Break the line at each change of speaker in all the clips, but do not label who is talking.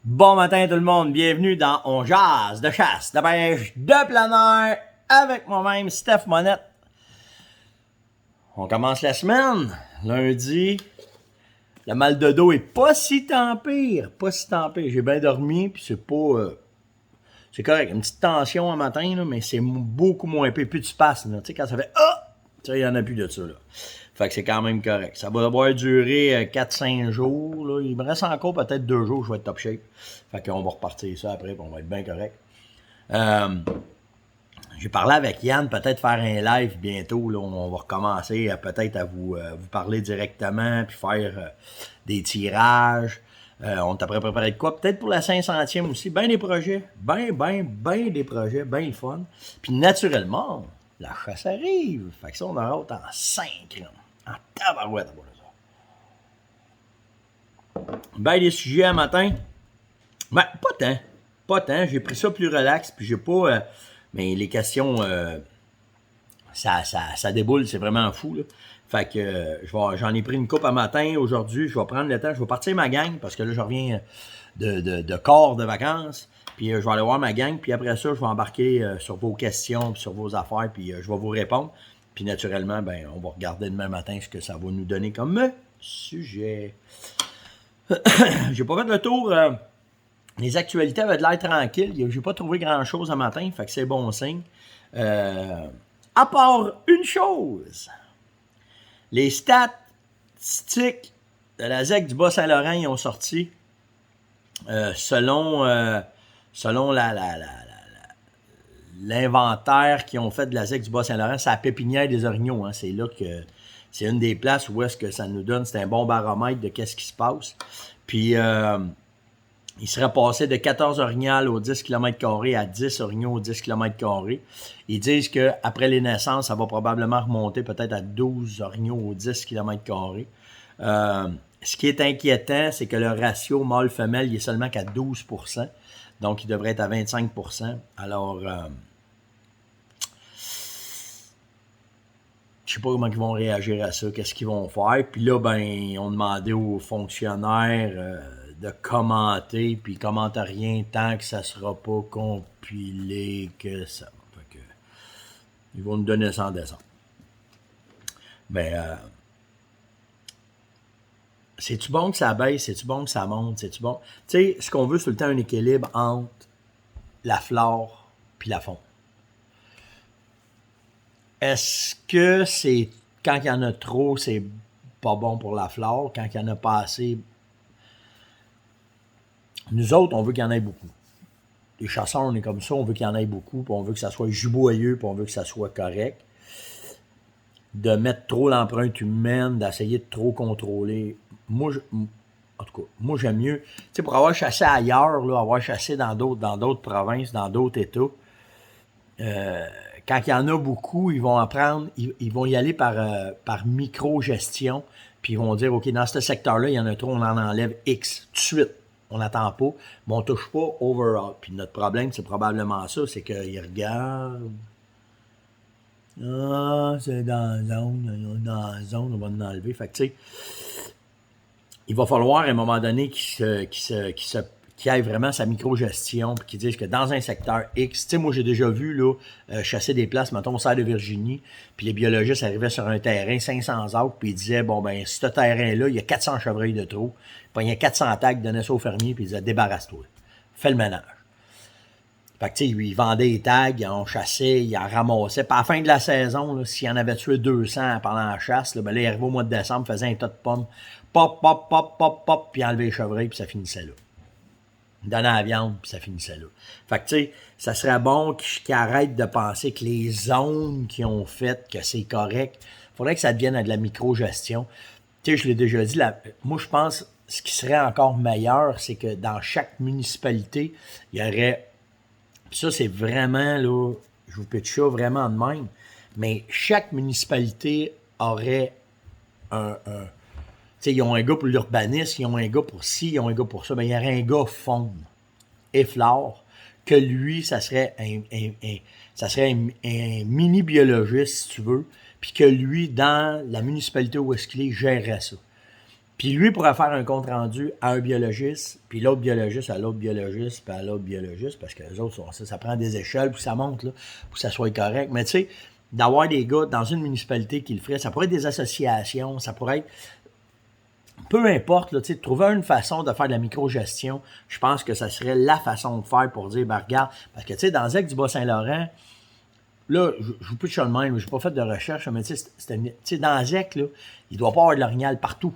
Bon matin tout le monde, bienvenue dans On jase de chasse, de pêche, de plein air, avec moi-même Steph Monette. On commence la semaine, lundi, le mal de dos est pas si tant pire, j'ai bien dormi, puis c'est pas... c'est correct, une petite tension un matin, là, mais c'est beaucoup moins pire, plus de spasme, tu sais, quand ça fait « Ah! » il n'y en a plus de ça, là. Fait que c'est quand même correct. Ça va devoir durer 4-5 jours. Là. Il me reste encore peut-être 2 jours, je vais être top shape. Fait qu'on va repartir ça après, puis on va être bien correct. J'ai parlé avec Yann, peut-être faire un live bientôt. Là. On va recommencer peut-être à vous parler directement, puis faire des tirages. On t'a préparé de quoi? Peut-être pour la 500e aussi. Ben des projets. Ben des projets. Ben le fun. Puis naturellement, la chasse arrive. Fait que ça, on a hâte en 5 ans. En tabarouette, ça. Ben, des sujets à matin. Ben, pas tant. J'ai pris ça plus relax, puis j'ai pas... mais les questions, ça déboule, c'est vraiment fou, là. Fait que j'en ai pris une coupe à matin aujourd'hui. Je vais prendre le temps. Je vais partir ma gang, parce que là, je reviens de corps de vacances. Puis je vais aller voir ma gang, puis après ça, je vais embarquer sur vos questions, puis sur vos affaires, puis je vais vous répondre. Puis naturellement, ben, on va regarder demain matin ce que ça va nous donner comme sujet. J'ai pas fait le tour. Les actualités avaient de l'air tranquilles. J'ai pas trouvé grand-chose un matin, fait que c'est bon signe. À part une chose. Les statistiques de la ZEC du Bas-Saint-Laurent, ils ont sorti selon l'inventaire qu'ils ont fait de la ZEC du Bas-Saint-Laurent, c'est la pépinière des orignaux. Hein. C'est là que c'est une des places où est-ce que ça nous donne, c'est un bon baromètre de qu'est-ce qui se passe. Puis, il serait passé de 14 orignales au 10 km² à 10 orignaux au 10 km². Ils disent qu'après les naissances, ça va probablement remonter peut-être à 12 orignaux au 10 km². Ce qui est inquiétant, c'est que le ratio mâle-femelle, il est seulement qu'à 12%. Donc, il devrait être à 25%. Alors, je sais pas comment ils vont réagir à ça, qu'est-ce qu'ils vont faire. Puis là, ben, on demandait aux fonctionnaires de commenter, puis ils commentent rien tant que ça sera pas compilé que ça. Fait que, ils vont nous donner ça en décembre. Mais, c'est-tu bon que ça baisse? C'est-tu bon que ça monte? C'est-tu bon? Tu sais, ce qu'on veut, c'est tout le temps un équilibre entre la flore puis la faune. Est-ce que c'est quand il y en a trop, c'est pas bon pour la flore? Quand il y en a pas assez, nous autres, on veut qu'il y en ait beaucoup. Les chasseurs, on est comme ça, on veut qu'il y en ait beaucoup, puis on veut que ça soit juboyeux, puis on veut que ça soit correct. De mettre trop l'empreinte humaine, d'essayer de trop contrôler. En tout cas, moi j'aime mieux. Tu sais, pour avoir chassé ailleurs, là, avoir chassé dans d'autres provinces, dans d'autres États, quand il y en a beaucoup, ils vont apprendre, ils vont y aller par micro-gestion, puis ils vont dire, OK, dans ce secteur-là, il y en a trop, on en enlève X tout de suite. On n'attend pas, mais on ne touche pas overall. Puis notre problème, c'est probablement ça, c'est qu'ils regardent. Ah, c'est dans la zone, on va en enlever. Fait que, tu sais, il va falloir à un moment donné qu'il ait vraiment sa micro-gestion, puis qu'il dise que dans un secteur X, tu sais, moi j'ai déjà vu là, chasser des places, mettons au Serre de Virginie, puis les biologistes arrivaient sur un terrain, 500 acres, puis ils disaient, bon ben, ce terrain-là, il y a 400 chevreuils de trop, puis il y a 400 tags, donnaient ça au fermier, puis ils disaient, débarrasse-toi, fais le ménage. Fait que, tu sais, ils vendaient les tags, ils en chassaient, ils en ramassaient. Puis à la fin de la saison, s'il y en avait tué 200 pendant la chasse, là, ben là, il arrivait au mois de décembre, faisait un tas de pommes, pop, puis enlever les chevreuils, puis ça finissait là. Il donnait la viande, puis ça finissait là. Fait que, tu sais, ça serait bon qu'ils arrêtent de penser que les zones qui ont fait que c'est correct, il faudrait que ça devienne à de la micro-gestion. Tu sais, je l'ai déjà dit, moi, je pense, ce qui serait encore meilleur, c'est que dans chaque municipalité, il y aurait... Puis ça, c'est vraiment, là, je vous pitch ça vraiment de même, mais chaque municipalité aurait tu sais, ils ont un gars pour l'urbanisme, ils ont un gars pour ci, ils ont un gars pour ça, ben il y aurait un gars faune et flore, que lui, ça serait un mini-biologiste, si tu veux, puis que lui, dans la municipalité où est-ce qu'il est, gérerait ça. Puis lui pourrait faire un compte rendu à un biologiste, puis l'autre biologiste à l'autre biologiste, puis à l'autre biologiste, parce que les autres, ça prend des échelles, puis ça monte, là, pour que ça soit correct. Mais tu sais, d'avoir des gars dans une municipalité qui le ferait, ça pourrait être des associations, ça pourrait être... Peu importe, là, trouver une façon de faire de la microgestion, je pense que ça serait la façon de faire pour dire, ben regarde, parce que tu sais, dans ZEC du Bas-Saint-Laurent, là, je vous pitch ça de même, je n'ai pas fait de recherche, mais tu sais, dans ZEC, là, il ne doit pas avoir de l'orignal partout.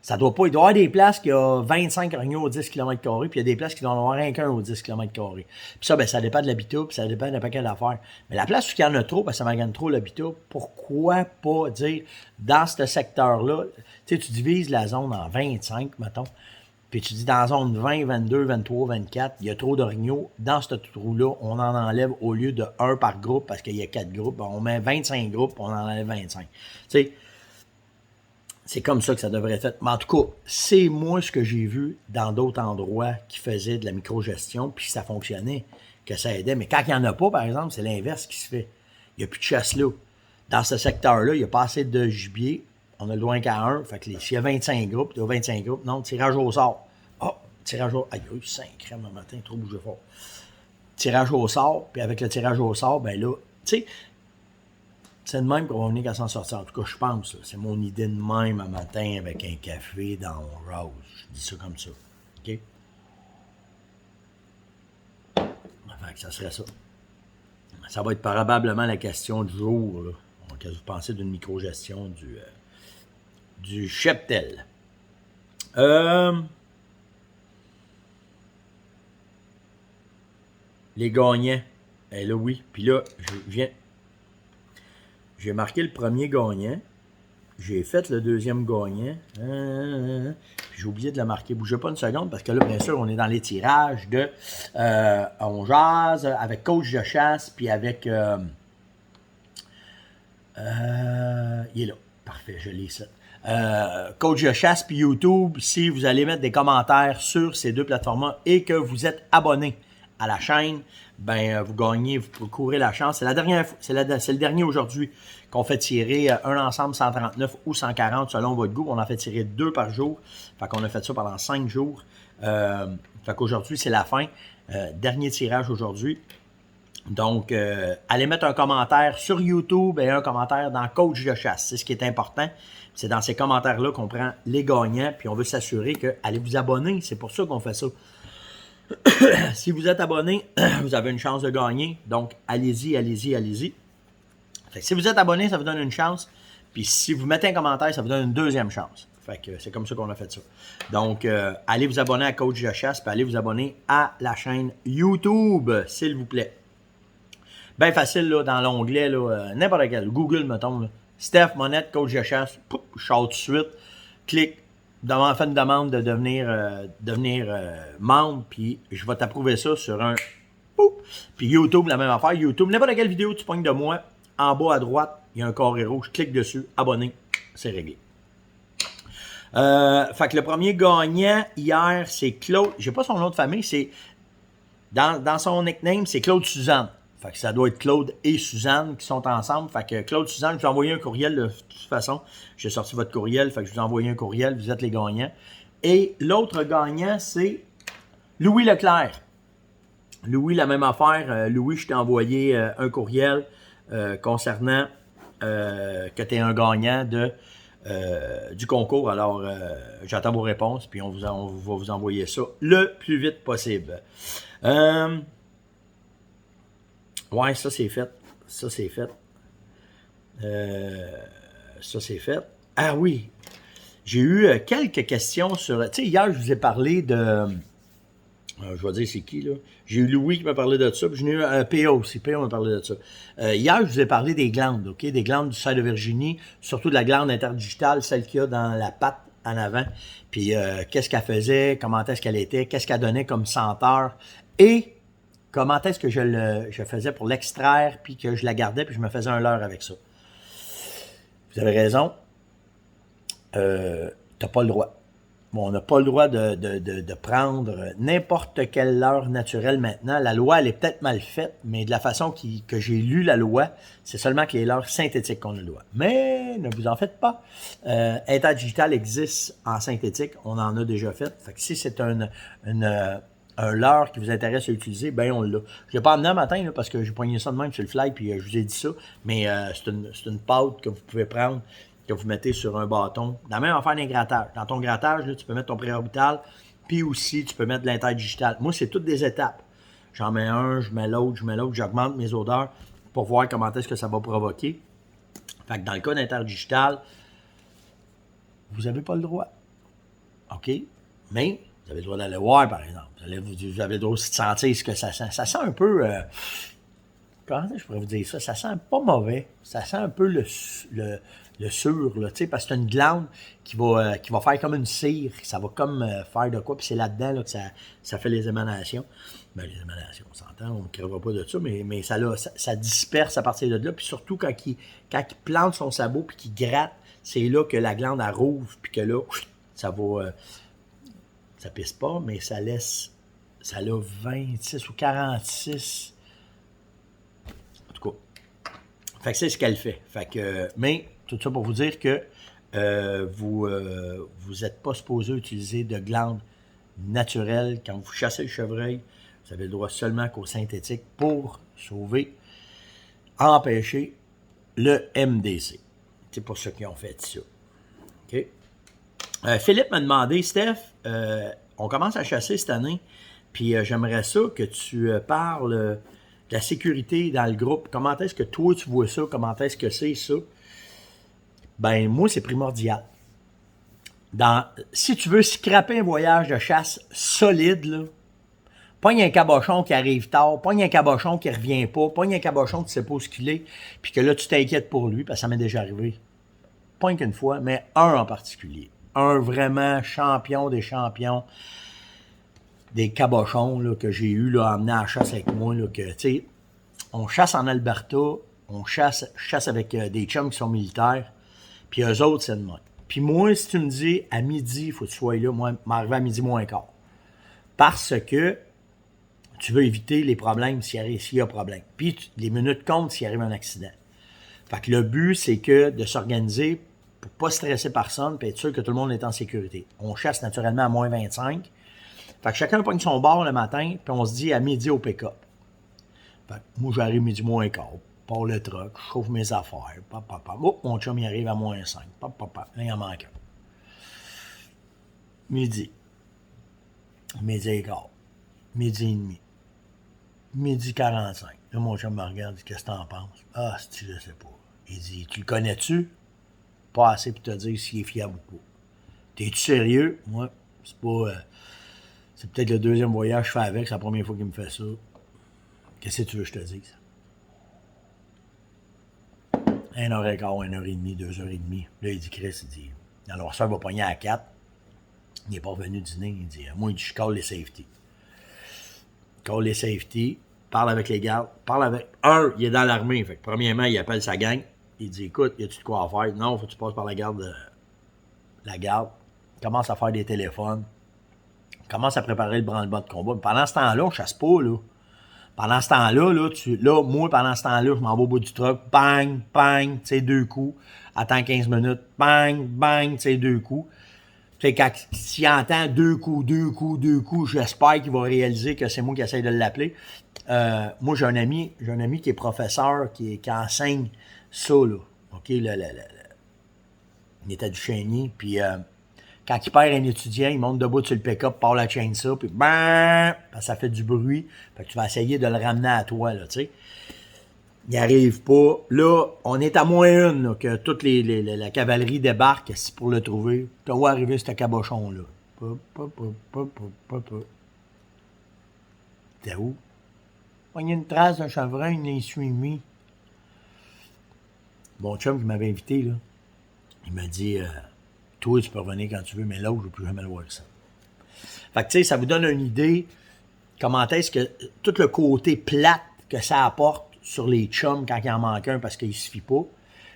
Ça doit pas. Il doit y avoir des places qui ont 25 orignaux au 10 km², puis il y a des places qui doivent en avoir rien qu'un au 10 km². Puis ça, ben, ça dépend de l'habitat, puis ça dépend d'un paquet d'affaires. Mais la place où il y en a trop, parce que ça magane trop l'habitat, pourquoi pas dire, dans ce secteur-là, tu sais, tu divises la zone en 25, mettons, puis tu dis dans la zone 20, 22, 23, 24, il y a trop d'orignaux. Dans ce trou-là, on en enlève au lieu de 1 par groupe, parce qu'il y a 4 groupes, on met 25 groupes, on en enlève 25. Tu sais, c'est comme ça que ça devrait être fait. Mais en tout cas, c'est moi ce que j'ai vu dans d'autres endroits qui faisaient de la microgestion, puis ça fonctionnait, que ça aidait. Mais quand il n'y en a pas, par exemple, c'est l'inverse qui se fait. Il n'y a plus de chasse là. Dans ce secteur-là, il n'y a pas assez de gibier. On a le droit qu'à un. Fait que s'il y a 25 groupes, il y a 25 groupes. Non, tirage au sort. Ah, tirage au... Aïe, 5 crèmes le matin, trop bougé fort. Tirage au sort, puis avec le tirage au sort, ben là, tu sais, c'est de même qu'on va venir qu'à s'en sortir. En tout cas, je pense. C'est mon idée de même un matin avec un café dans mon rose. Je dis ça comme ça. OK? Fait que ça serait ça. Ça va être probablement la question du jour. Là. Donc, vous pensez d'une microgestion du cheptel. Les gagnants. Ben là, oui. Puis là, je viens... J'ai marqué le premier gagnant. J'ai fait le deuxième gagnant. J'ai oublié de la marquer. Bougez pas une seconde parce que là, bien sûr, on est dans les tirages de On jase avec Coach de chasse puis avec... il est là. Parfait, je l'ai ça. Coach de chasse puis YouTube, si vous allez mettre des commentaires sur ces deux plateformes et que vous êtes abonné à la chaîne, ben vous gagnez, vous courez la chance. C'est la dernière, c'est le dernier aujourd'hui qu'on fait tirer un ensemble 139 ou 140 selon votre goût. On en fait tirer 2 par jour. Fait qu'on a fait ça pendant 5 jours. Fait qu'aujourd'hui, c'est la fin. Dernier tirage aujourd'hui. Donc, allez mettre un commentaire sur YouTube et un commentaire dans Coach de chasse. C'est ce qui est important. C'est dans ces commentaires-là qu'on prend les gagnants. Puis on veut s'assurer que allez vous abonner. C'est pour ça qu'on fait ça. Si vous êtes abonné, vous avez une chance de gagner. Donc, allez-y, allez-y, allez-y. Fait que si vous êtes abonné, ça vous donne une chance. Puis si vous mettez un commentaire, ça vous donne une deuxième chance. Fait que c'est comme ça qu'on a fait ça. Donc, allez vous abonner à Coach de chasse, puis allez vous abonner à la chaîne YouTube, s'il vous plaît. Bien facile, là, dans l'onglet, là, n'importe quel. Google, mettons, là. Steph Monette, Coach de chasse. Poup, je sors tout de suite. Clique. Fais une demande de devenir membre, puis je vais t'approuver ça sur un... Poup. Puis YouTube, la même affaire. YouTube, n'importe quelle vidéo tu pognes de moi, en bas à droite, il y a un carré rouge. Clique dessus, abonné, c'est réglé. Fait que le premier gagnant hier, c'est Claude. J'ai pas son nom de famille, c'est... Dans son nickname, c'est Claude Suzanne. Fait que ça doit être Claude et Suzanne qui sont ensemble. Fait que Claude, Suzanne, je vous ai envoyé un courriel de toute façon. J'ai sorti votre courriel, fait que je vous ai envoyé un courriel. Vous êtes les gagnants. Et l'autre gagnant, c'est Louis Leclerc. Louis, la même affaire. Louis, je t'ai envoyé un courriel concernant que tu es un gagnant du concours. Alors, j'attends vos réponses, puis on va vous envoyer ça le plus vite possible. Ouais, ça c'est fait. Ça c'est fait. Ça c'est fait. Ah oui, j'ai eu quelques questions sur... Tu sais, hier, je vous ai parlé de... je vais dire c'est qui, là. J'ai eu Louis qui m'a parlé de ça, puis j'en ai eu un PA aussi. PA m'a parlé de ça. Hier, je vous ai parlé des glandes, OK? Des glandes du cerf de Virginie, surtout de la glande interdigitale, celle qu'il y a dans la patte en avant. Puis, qu'est-ce qu'elle faisait, comment est-ce qu'elle était, qu'est-ce qu'elle donnait comme senteur, et comment est-ce que je faisais pour l'extraire, puis que je la gardais, puis je me faisais un leurre avec ça. Vous avez raison. T'as pas le droit. Bon, on n'a pas le droit de prendre n'importe quelle leurre naturelle maintenant. La loi, elle est peut-être mal faite, mais de la façon que j'ai lu la loi, c'est seulement que les leurres synthétiques qu'on a le droit. Mais ne vous en faites pas. État digital existe en synthétique, on en a déjà fait. Fait que si c'est un leurre qui vous intéresse à utiliser, ben on l'a. Je ne l'ai pas amené un matin là, parce que j'ai poigné ça de même sur le fly, puis je vous ai dit ça, mais c'est une pâte que vous pouvez prendre, que vous mettez sur un bâton. Dans la même affaire d'un grattage. Dans ton grattage, là, tu peux mettre ton préorbital, puis aussi, tu peux mettre de l'interdigital. Moi, c'est toutes des étapes. J'en mets un, je mets l'autre, j'augmente mes odeurs pour voir comment est-ce que ça va provoquer. Fait que dans le cas d'interdigital, vous n'avez pas le droit. OK? Mais vous avez le droit d'aller voir, par exemple. Vous avez le droit aussi de sentir ce que ça sent. Ça sent un peu... comment je pourrais vous dire ça? Ça sent pas mauvais. Ça sent un peu le sur, là, parce que c'est une glande qui va faire comme une cire. Ça va comme faire de quoi, puis c'est là-dedans là, que ça fait les émanations. Ben, les émanations, on s'entend, on ne crèvera pas de ça, mais ça disperse à partir de là. Puis surtout, quand il plante son sabot puis qu'il gratte, c'est là que la glande, elle rouvre, puis que là, ça va... ça pisse pas, mais ça a 26 ou 46... En tout cas. Fait que c'est ce qu'elle fait. Fait que, mais... Tout ça pour vous dire que vous n'êtes pas supposé utiliser de glandes naturelles quand vous chassez le chevreuil. Vous avez le droit seulement qu'au synthétique pour empêcher le MDC. C'est pour ceux qui ont fait ça. OK? Philippe m'a demandé, Steph, on commence à chasser cette année, puis j'aimerais ça que tu parles de la sécurité dans le groupe. Comment est-ce que toi tu vois ça? Comment est-ce que c'est ça? Ben, moi, c'est primordial. Si tu veux scraper un voyage de chasse solide, là, pogne un cabochon qui arrive tard, pogne un cabochon qui revient pas, pogne un cabochon qui ne sait pas où ce qu'il est, puis que là, tu t'inquiètes pour lui, parce que ça m'est déjà arrivé. Pas qu'une fois, mais un en particulier. Un vraiment champion des champions, des cabochons là, que j'ai eu là, emmené à la chasse avec moi. Là, que, tu sais, on chasse en Alberta, je chasse avec des chums qui sont militaires. Puis eux autres, c'est de moi. Puis moi, si tu me dis, à midi, il faut que tu sois là, moi, m'arriver à midi moins quart. Parce que tu veux éviter les problèmes s'il y a problème. Puis les minutes comptent s'il arrive un accident. Fait que le but, c'est que de s'organiser pour pas stresser personne puis être sûr que tout le monde est en sécurité. On chasse naturellement à moins 25. Fait que chacun pogne son bord le matin, puis on se dit à midi au pick-up. Fait que moi, j'arrive midi moins quart. Pour le truck, je chauffe mes affaires. Oh, mon chum, il arrive à moins 5. Là, il en manque un. Midi. Midi et quart. Midi et demi. Midi 45. Là, mon chum me regarde, dit, qu'est-ce que t'en penses? Ah, si je sais pas. Il dit, tu le connais-tu? Pas assez pour te dire s'il est fiable ou pas. T'es-tu sérieux? Moi, c'est pas... c'est peut-être le deuxième voyage que je fais avec, c'est la première fois qu'il me fait ça. Qu'est-ce que tu veux que je te dise? 1h15, 1h30, 2h30. Là, il dit, Chris, il dit, alors ça va pogner à 4. Il n'est pas revenu dîner. Il dit, moi, il dit, je call les safety. Call les safety, parle avec les gardes, il est dans l'armée. Fait que premièrement, il appelle sa gang. Il dit, écoute, y a-tu de quoi à faire? Non, faut que tu passes par la garde. Commence à faire des téléphones. Commence à préparer le branle-bas de combat. Mais pendant ce temps-là, on chasse pas, là. Pendant ce temps-là, moi, pendant ce temps-là, je m'en vais au bout du truck, bang, bang, tu sais, 2 coups. Attends 15 minutes, bang, bang, tu sais, 2 coups. Tu sais, s'il entend 2 coups, j'espère qu'il va réaliser que c'est moi qui essaie de l'appeler. Moi, j'ai un ami qui est professeur, qui enseigne ça, là. OK, il était du Chénier, puis quand il perd un étudiant, il monte debout sur le pick-up, part la chainsaw, puis bang, ça fait du bruit. Fait que tu vas essayer de le ramener à toi, là, tu sais. Il arrive pas. Là, on est à moins 1, là, que toute la cavalerie débarque pour le trouver. Tu vas arriver ce cabochon-là. T'es où? Il y a une trace d'un chevreuil, il l'a suivi. Mon chum qui m'avait invité, là, il m'a dit... toi, tu peux revenir quand tu veux, mais l'autre, je ne veux plus jamais le voir que ça. Fait que, tu sais, ça vous donne une idée comment est-ce que tout le côté plate que ça apporte sur les chums quand il en manque un parce qu'il ne se fie pas.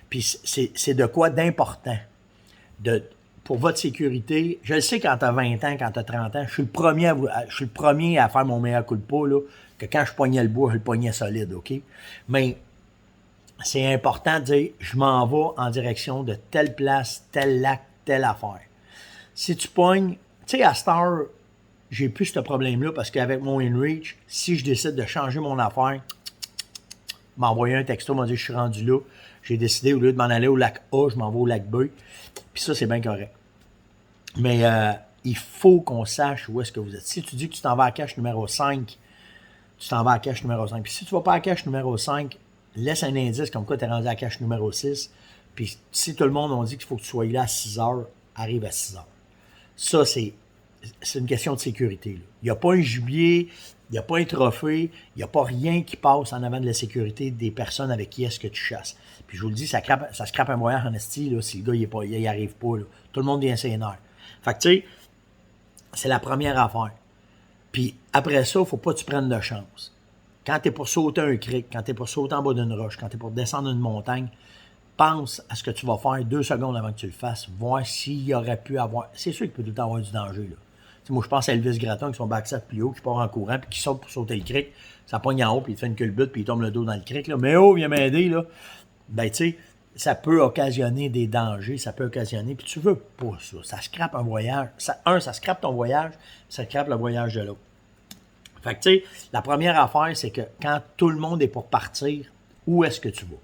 Puis c'est de quoi d'important pour votre sécurité, je le sais quand tu as 20 ans, quand tu as 30 ans, je suis le premier à faire mon meilleur coup de pas, là, que quand je pognais le bois, je le pognais solide, OK? Mais c'est important de dire, je m'en vais en direction de telle place, tel lac, telle affaire. Si tu pognes, tu sais, à Star, j'ai plus ce problème-là parce qu'avec mon InReach, si je décide de changer mon affaire, m'envoyer un texto, m'a dit je suis rendu là. J'ai décidé, au lieu de m'en aller au lac A, je m'en vais au lac B. Puis ça, c'est bien correct. Mais il faut qu'on sache où est-ce que vous êtes. Si tu dis que tu t'en vas à cache numéro 5, tu t'en vas à cache numéro 5. Puis si tu ne vas pas à cache numéro 5, laisse un indice comme quoi tu es rendu à cache numéro 6. Puis si tout le monde a dit qu'il faut que tu sois là à 6 heures, arrive à 6 heures. Ça, c'est une question de sécurité. Là. Il n'y a pas un gibier, il n'y a pas un trophée, il n'y a pas rien qui passe en avant de la sécurité des personnes avec qui est-ce que tu chasses. Puis je vous le dis, ça se crape un voyage en esti, là, si le gars il arrive pas. Là. Tout le monde vient ses nerfs. Fait que tu sais, c'est la première affaire. Puis après ça, il ne faut pas que tu prennes de chance. Quand tu es pour sauter un cric, quand tu es pour sauter en bas d'une roche, quand tu es pour descendre une montagne, pense à ce que tu vas faire 2 secondes avant que tu le fasses, voir s'il y aurait pu avoir... C'est sûr qu'il peut tout le temps avoir du danger, là. T'sais, moi, je pense à Elvis Gratton, qui son backside plus haut, qui part en courant, puis qui saute pour sauter le cric. Ça pogne en haut, puis il fait une culbute, puis il tombe le dos dans le cric, là. Mais oh, viens m'aider, là. Ben, tu sais, ça peut occasionner des dangers, ça peut occasionner... Puis tu veux pas ça. Ça scrape un voyage. Ça scrape ton voyage, ça scrape le voyage de l'autre. Fait que, tu sais, la première affaire, c'est que quand tout le monde est pour partir, où est-ce que tu vas?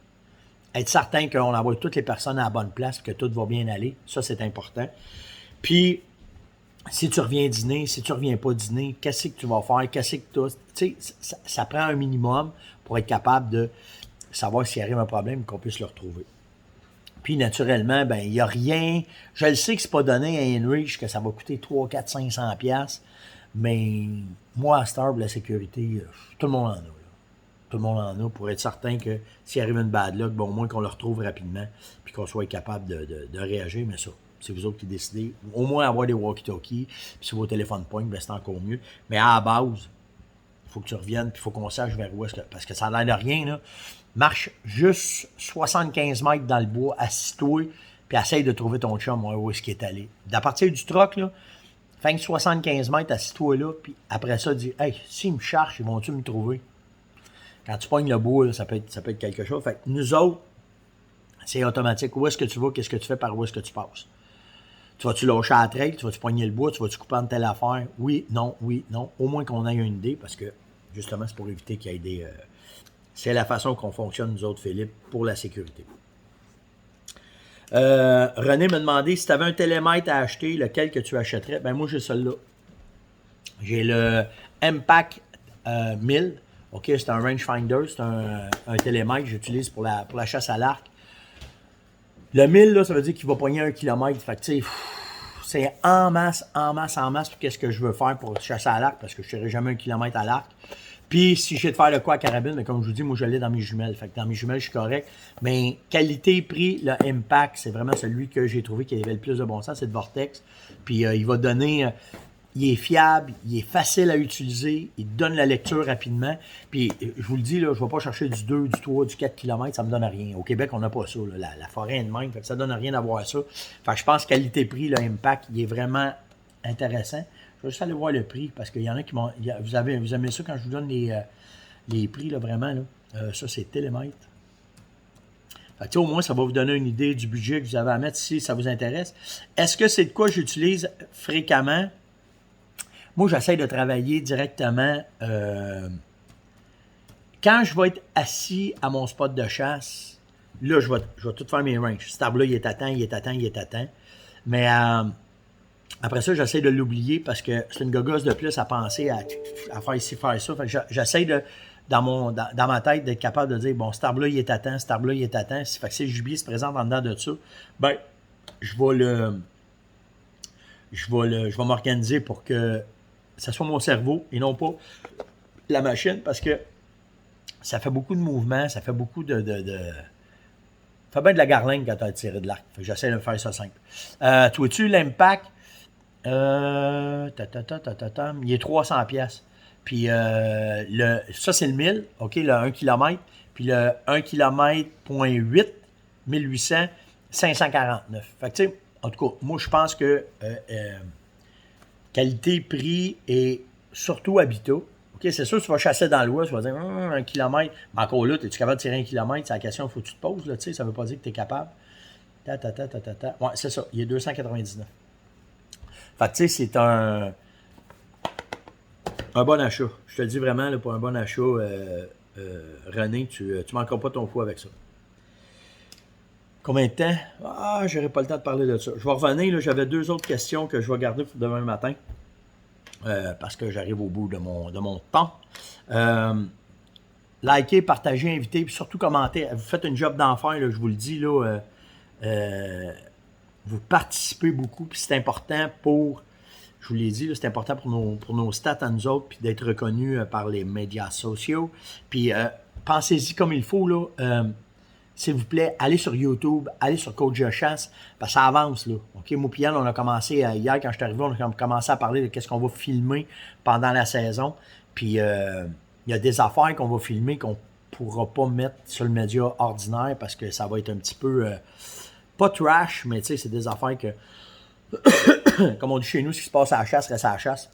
Être certain qu'on envoie toutes les personnes à la bonne place, que tout va bien aller, ça, c'est important. Puis, si tu reviens dîner, si tu reviens pas dîner, qu'est-ce que tu vas faire? Qu'est-ce que tu as? Tu sais, ça prend un minimum pour être capable de savoir s'il arrive un problème, qu'on puisse le retrouver. Puis, naturellement, ben il n'y a rien. Je le sais que c'est pas donné à InReach que ça va coûter 3, 4, 500 $, mais moi, à Star, la sécurité, tout le monde en a. Là. Tout le monde en a pour être certain que s'il arrive une bad luck, bon, au moins qu'on le retrouve rapidement puis qu'on soit capable de réagir. Mais ça, c'est vous autres qui décidez. Au moins avoir des walkie-talkies, puis si vos téléphones pognent, ben c'est encore mieux. Mais à la base, il faut que tu reviennes puis il faut qu'on sache vers où est-ce que... Parce que ça a l'air de rien, là. Marche juste 75 mètres dans le bois, assis-toi, puis essaye de trouver ton chum, où est-ce qu'il est allé. À partir du troc, là, fais 75 mètres, assis-toi là, puis après ça, dis, hey, s'ils me cherchent, ils vont-tu me trouver? Quand tu pognes le bout, là, ça peut être quelque chose. Fait que nous autres, c'est automatique. Où est-ce que tu vas? Qu'est-ce que tu fais? Par où est-ce que tu passes? Tu vas-tu lâcher à la trail? Tu vas-tu pogner le bois? Tu vas-tu couper en telle affaire? Oui, non, oui, non. Au moins qu'on ait une idée, parce que, justement, c'est pour éviter qu'il y ait des... c'est la façon qu'on fonctionne, nous autres, Philippe, pour la sécurité. René m'a demandé si tu avais un télémètre à acheter, lequel que tu achèterais. Ben moi, j'ai celui-là. J'ai le MPAC 1000. OK, c'est un rangefinder, c'est un télémètre que j'utilise pour la chasse à l'arc. Le 1000, là, ça veut dire qu'il va pogner 1 km. Fait que, tu sais, c'est en masse pour qu'est-ce que je veux faire pour chasser à l'arc, parce que je ne serai jamais 1 km à l'arc. Puis, si j'ai de faire le quoi à carabine, mais comme je vous dis, moi, je l'ai dans mes jumelles. Fait que dans mes jumelles, je suis correct. Mais qualité-prix, le Impact, c'est vraiment celui que j'ai trouvé qui avait le plus de bon sens, c'est de Vortex. Puis, il va donner... il est fiable, il est facile à utiliser, il donne la lecture rapidement. Puis, je vous le dis, là, je ne vais pas chercher du 2, du 3, du 4 km, ça ne me donne rien. Au Québec, on n'a pas ça. Là. La forêt est de même, fait que ça ne donne rien d'avoir ça. Fait que je pense qualité-prix, le Impact, il est vraiment intéressant. Je vais juste aller voir le prix, parce qu'il y en a qui m'ont... Vous aimez ça quand je vous donne les prix, là, vraiment. Là. Ça, c'est télémètre. Fait que, au moins, ça va vous donner une idée du budget que vous avez à mettre si ça vous intéresse. Est-ce que c'est de quoi j'utilise fréquemment? Moi, j'essaie de travailler directement. Quand je vais être assis à mon spot de chasse, là, je vais tout faire mes ranges. Cet arbre-là, il est à temps, il est à temps, il est à temps. Mais après ça, j'essaie de l'oublier parce que c'est une gogosse de plus à penser à faire ici, faire ça. Fait que j'essaie dans ma tête d'être capable de dire, bon, cet arbre-là, il est à temps, cet arbre-là, il est à temps. Fait que si le gibier se présente en dedans de ça, ben, je vais m'organiser pour que ça soit mon cerveau et non pas la machine, parce que ça fait beaucoup de mouvements, ça fait beaucoup de ça fait bien de la garlingue quand tu as tiré de l'arc. J'essaie de faire ça simple. Tu vois-tu, l'Impact, il est 300$. Puis ça, c'est le 1000, OK, le 1 km. Puis le 1 km, .8, 1800, 549. Fait que tu sais, en tout cas, moi, je pense que qualité, prix et surtout habitat. OK, c'est sûr, tu vas chasser dans l'ouest, tu vas dire 1 kilomètre. Mais encore là, es-tu capable de tirer 1 kilomètre? C'est la question qu'il faut que tu te poses, là, tu sais, ça ne veut pas dire que tu es capable. Ouais, c'est ça, il est 299. Fait que, tu sais, c'est un bon achat. Je te le dis vraiment, là, pour un bon achat, René, tu ne manqueras pas ton coup avec ça. Combien de temps? Ah, j'aurai pas le temps de parler de ça. Je vais revenir, là, j'avais 2 autres questions que je vais garder pour demain matin. Parce que j'arrive au bout de mon temps. Likez, partagez, invitez, puis surtout commentez. Vous faites une job d'enfer, là, je vous le dis, là. Vous participez beaucoup, puis c'est important pour, je vous l'ai dit, c'est important pour nos stats à nous autres, puis d'être reconnus par les médias sociaux. Puis pensez-y comme il faut, là. S'il vous plaît, allez sur YouTube, allez sur Coach de chasse, parce que ça avance, là. OK, moi et Yann, on a commencé, hier, quand je suis arrivé, on a commencé à parler de qu'est-ce qu'on va filmer pendant la saison. Puis, il y a des affaires qu'on va filmer qu'on ne pourra pas mettre sur le média ordinaire parce que ça va être un petit peu, pas trash, mais tu sais, c'est des affaires que, comme on dit chez nous, ce qui se passe à la chasse reste à la chasse.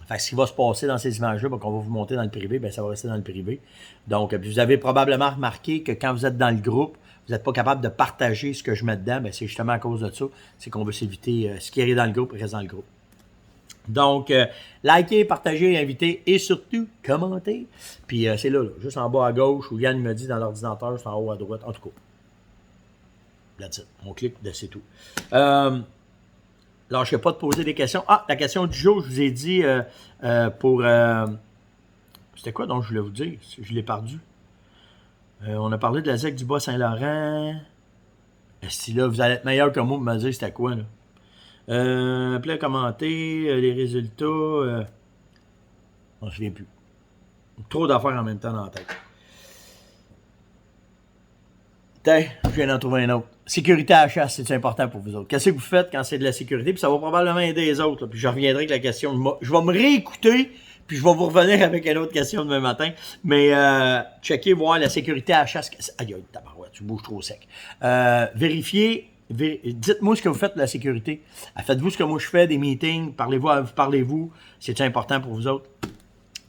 Fait que ce qui va se passer dans ces images-là, qu'on va vous montrer dans le privé, bien, ça va rester dans le privé. Donc, vous avez probablement remarqué que quand vous êtes dans le groupe, vous n'êtes pas capable de partager ce que je mets dedans, bien, c'est justement à cause de ça. C'est qu'on veut s'éviter ce qui est dans le groupe reste dans le groupe. Donc, likez, partagez, invitez et surtout, commentez. Puis, c'est là, juste en bas à gauche, où Yann me dit dans l'ordinateur, c'est en haut à droite. En tout cas, that's it. On clique, c'est tout. Alors, je ne sais pas de poser des questions. Ah, la question du jour, je vous ai dit pour... c'était quoi donc je voulais vous dire? Je l'ai perdu. On a parlé de la ZEC du Bas-Saint-Laurent. Si là, vous allez être meilleur que moi pour me dire c'était quoi, là. Appelez à commenter les résultats. On ne se souvient plus. Trop d'affaires en même temps dans la tête. Tiens, je viens d'en trouver un autre. Sécurité à la chasse, c'est important pour vous autres. Qu'est-ce que vous faites quand c'est de la sécurité? Puis ça va probablement aider les autres. Là. Puis je reviendrai avec la question. Je vais me réécouter, puis je vais vous revenir avec une autre question demain matin. Mais checkez, voir la sécurité à la chasse. Aïe, tabarouette, tu bouges trop sec. Vérifiez. Dites-moi ce que vous faites de la sécurité. Faites-vous ce que moi je fais, des meetings. Parlez-vous. C'est important pour vous autres?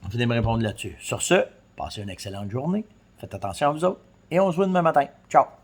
Vous venez me répondre là-dessus. Sur ce, passez une excellente journée. Faites attention à vous autres. Et on se voit demain matin. Ciao!